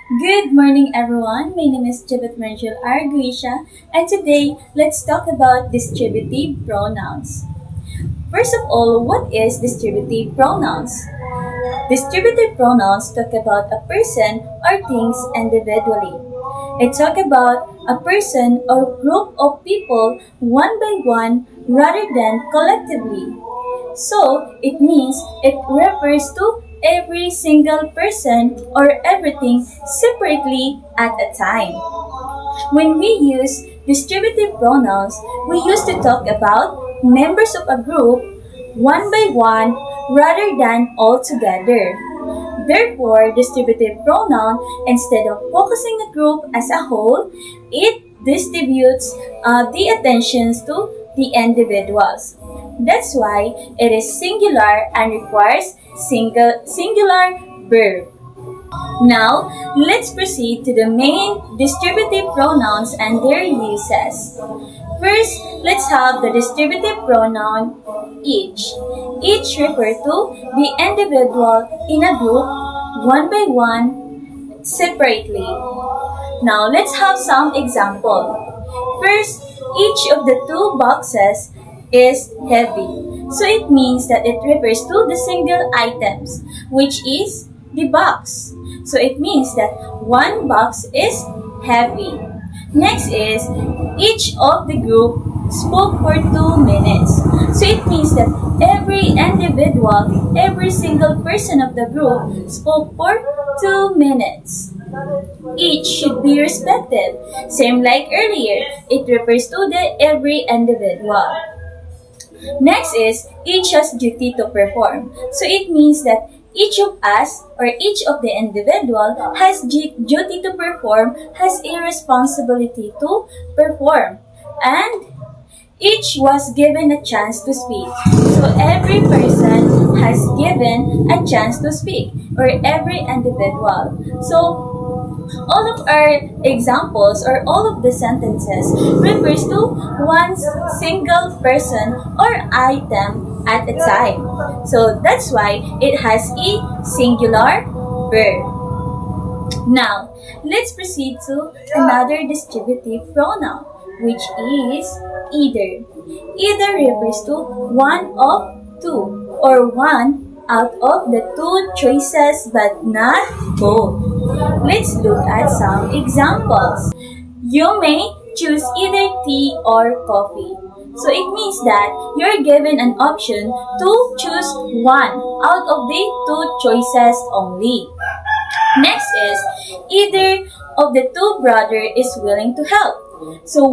Good morning, everyone. My name is Jibet Mergel Arguisha, and today let's talk about distributive pronouns. First of all, what is distributive pronouns? Distributive pronouns talk about a person or things individually. It talk about a person or group of people one by one rather than collectively. So, it means it refers to every single person or everything separately at a time. When we use distributive pronouns, we used to talk about members of a group one by one rather than all together. Therefore, distributive pronoun, instead of focusing a group as a whole, it distributes the attentions to the individuals. That's why it is singular and requires singular verb. Now, let's proceed to the main distributive pronouns and their uses. First, let's have the distributive pronoun each. Each refers to the individual in a group one by one separately. Now, let's have some example. First, each of the two boxes is heavy. So it means that it refers to the single items, which is the box. So it means that one box is heavy. Next is each of the group spoke for 2 minutes. So it means that every individual, every single person of the group spoke for 2 minutes. Each should be respected. Same like earlier, it refers to the every individual. Next is each has duty to perform. So it means that each of us or each of the individual has duty to perform, has a responsibility to perform. And each was given a chance to speak. So every person has given a chance to speak, or every individual. So all of our examples or all of the sentences refers to one single person or item at a time. So that's why it has a singular verb. Now, let's proceed to another distributive pronoun, which is either. Either refers to one of two or one out of the two choices but not both. Let's look at some examples. You may choose either tea or coffee. So it means that you're given an option to choose one out of the two choices only. Next is either of the two brothers is willing to help. So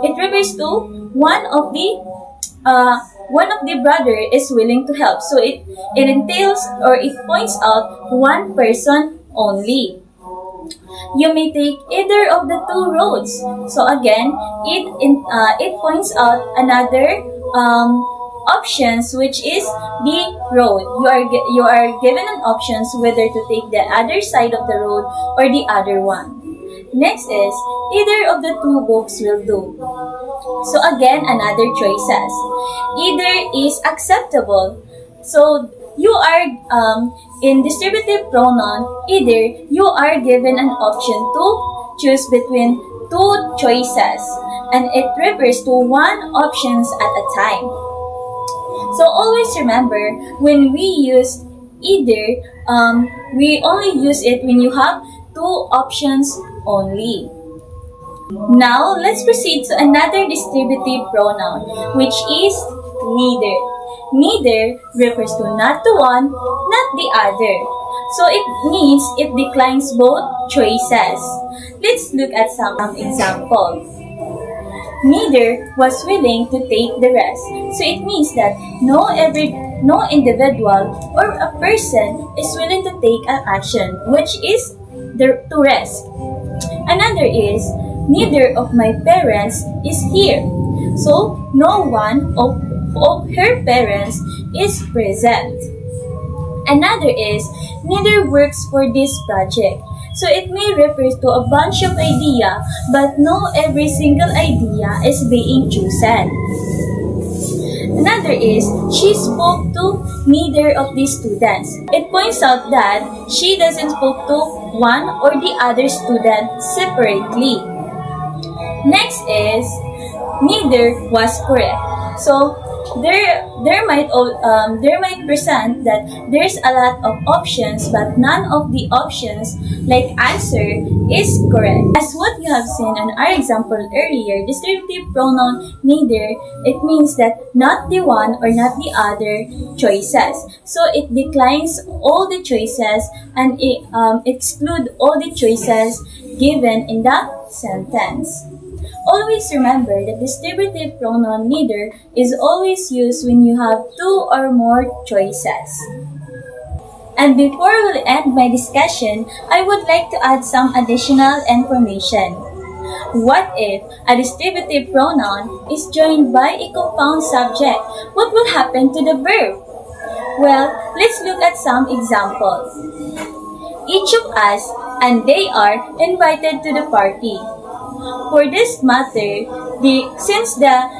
it refers to one of the brother is willing to help. So it entails or it points out one person only. You may take either of the two roads. So again, it points out another options, which is the road. You are given an options whether to take the other side of the road or the other one. Next is either of the two books will do. So again, another choices. Either is acceptable. So you are in distributive pronoun, either you are given an option to choose between two choices, and it refers to one options at a time. So always remember, when we use either, we only use it when you have two options only. Now, let's proceed to another distributive pronoun, which is neither. Neither refers to not the one, not the other. So it means it declines both choices. Let's look at some examples. Neither was willing to take the rest. So it means that no individual or a person is willing to take an action, which is to rest. Another is neither of my parents is here. So no one of her parents is present. Another is neither works for this project. So it may refer to a bunch of ideas, but no every single idea is being chosen. Another is, she spoke to neither of these students. It points out that she doesn't spoke to one or the other student separately. Next is, neither was correct. So there might present that there's a lot of options, but none of the options like answer is correct. As what you have seen in our example earlier, distributive pronoun neither, it means that not the one or not the other choices. So it declines all the choices and it exclude all the choices given in the sentence. Always remember that distributive pronoun neither is always used when you have two or more choices. And before we end my discussion, I would like to add some additional information. What if a distributive pronoun is joined by a compound subject? What will happen to the verb? Well, let's look at some examples. Each of us and they are invited to the party. For this matter, since the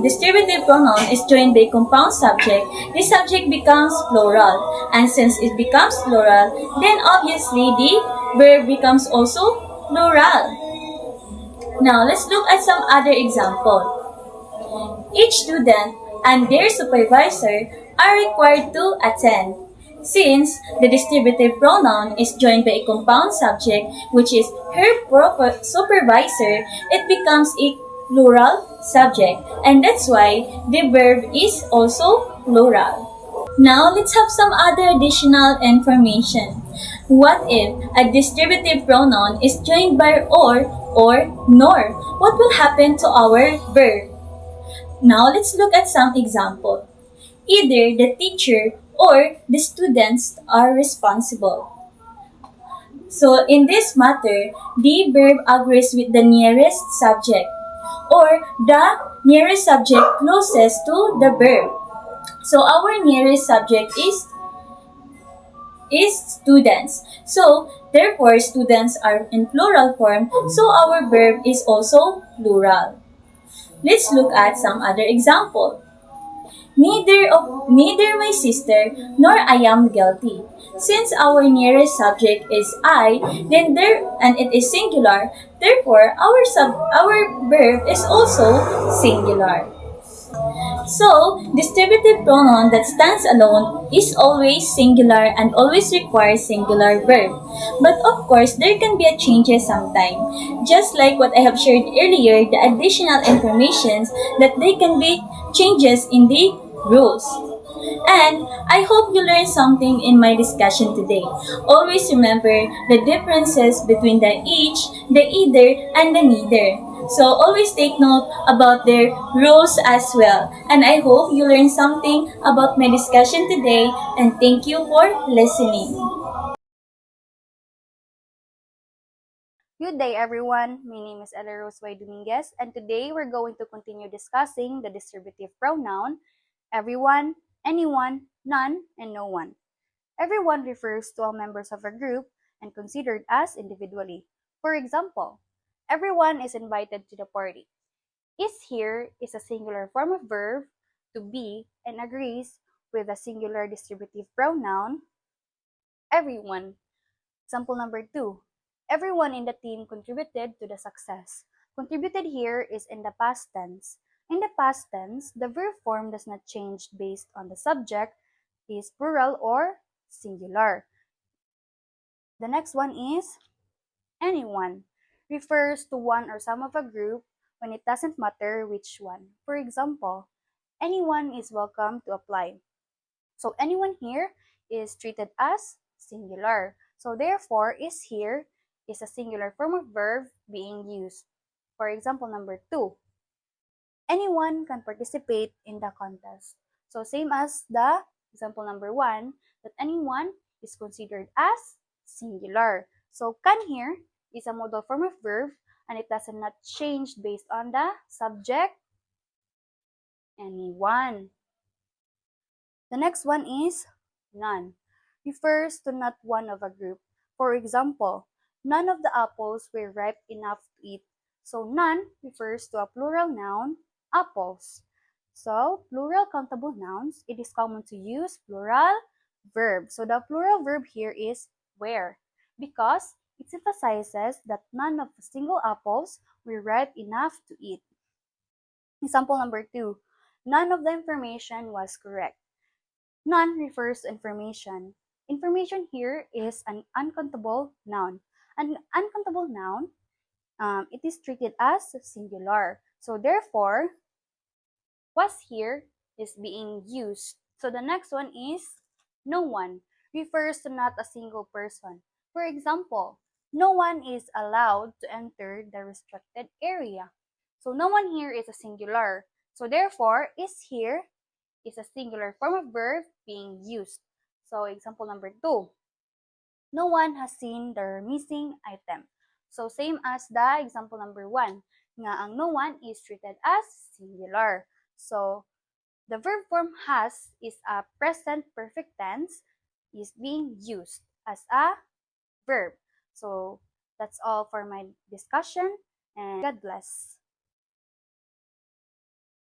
distributive pronoun is joined by compound subject, the subject becomes plural. And since it becomes plural, then obviously the verb becomes also plural. Now, let's look at some other example. Each student and their supervisor are required to attend. Since the distributive pronoun is joined by a compound subject, which is her supervisor, it becomes a plural subject. And that's why the verb is also plural. Now, let's have some other additional information. What if a distributive pronoun is joined by or nor? What will happen to our verb? Now, let's look at some example. Either the teacher or the students are responsible. So, in this matter, the verb agrees with the nearest subject or the nearest subject closest to the verb. So, our nearest subject is students. So, therefore, students are in plural form, so our verb is also plural. Let's look at some other example. Neither my sister nor I am guilty. Since our nearest subject is I, then it is singular, therefore our verb is also singular. So, distributive pronoun that stands alone is always singular and always requires singular verb. But of course, there can be a changes sometime. Just like what I have shared earlier, the additional informations that there can be changes in the rules. And I hope you learned something in my discussion today. Always remember the differences between the each, the either, and the neither. So always take note about their rules as well. And I hope you learned something about my discussion today, and thank you for listening. Good day, everyone. My name is Ella Rose Y. Dominguez, and today we're going to continue discussing the distributive pronoun everyone, anyone, none, and no one. Everyone refers to all members of a group and considered as individually. For example, everyone is invited to the party. Is here is a singular form of verb to be and agrees with a singular distributive pronoun everyone. Example number 2. Everyone in the team contributed to the success. Contributed here is in the past tense. In the past tense, the verb form does not change based on the subject is plural or singular. The next one is anyone. Refers to one or some of a group when it doesn't matter which one. For example, anyone is welcome to apply. So anyone here is treated as singular. So therefore, is here is a singular form of verb being used. For example, number 2, anyone can participate in the contest. So same as the example number 1, that anyone is considered as singular. So can here is a modal form of verb and it does not change based on the subject anyone. The next one is none. Refers to not one of a group. For example, none of the apples were ripe enough to eat. So none refers to a plural noun, apples. So, plural countable nouns, it is common to use plural verb. So, the plural verb here is where, because it emphasizes that none of the single apples were ripe enough to eat. Example number 2, none of the information was correct. None refers to information. Information here is an uncountable noun. An uncountable noun, it is treated as singular. So therefore, was here is being used. So the next one is no one refers to not a single person. For example, no one is allowed to enter the restricted area. So no one here is a singular. So therefore, is here is a singular form of verb being used. So example number 2, no one has seen their missing item. So same as the example number 1, nga ang no one is treated as singular. So the verb form has is a present perfect tense is being used as a verb. So that's all for my discussion and God bless.